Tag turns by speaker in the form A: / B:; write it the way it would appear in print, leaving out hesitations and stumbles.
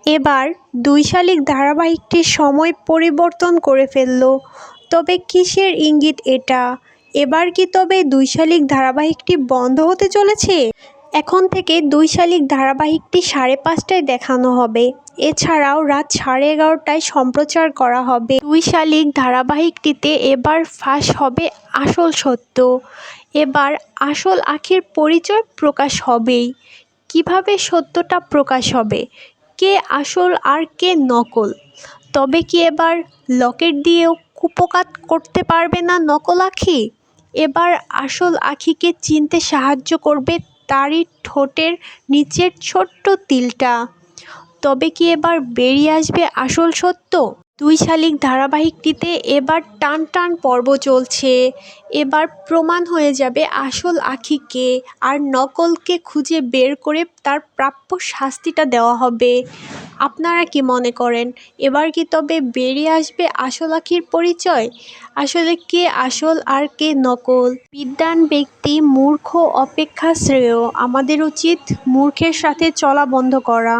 A: এবার দুই শালিক ধারাবাহিকটি সময় পরিবর্তন করে ফেলল। তবে কিসের ইঙ্গিত এটা? এবার কি তবে দুই শালিক ধারাবাহিকটি বন্ধ হতে চলেছে? এখন থেকে দুই শালিক ধারাবাহিকটি 5:30টায় দেখানো হবে। এছাড়াও রাত 11:30টায় সম্প্রচার করা হবে। দুই শালিক ধারাবাহিকটিতে এবার ফাঁস হবে আসল সত্য। এবার আসল আখির পরিচয় প্রকাশ হবেই। কিভাবে সত্যটা প্রকাশ হবে? কে আসল আর কে নকল? তবে কি এবার লকেট দিয়েও কুপোকাত করতে পারবে না নকল আখি? এবার আসল আখিকে চিনতে সাহায্য করবে তারই ঠোঁটের নিচের ছোট্ট তিলটা। তবে কি এবার বেরিয়ে আসবে আসল সত্য? দুই শালিক ধারাবাহিকটিতে এবার টান টান পর্ব চলছে। এবার প্রমাণ হয়ে যাবে আসল আখিকে, আর নকলকে খুঁজে বের করে তার প্রাপ্য শাস্তিটা দেওয়া হবে। আপনারা কি মনে করেন, এবার কি তবে বেরিয়ে আসবে আসল আখির পরিচয়? আসলে কে আসল আর কে নকল? বিদ্বান ব্যক্তি মূর্খ অপেক্ষা শ্রেয়। আমাদের উচিত মূর্খের সাথে চলা বন্ধ করা।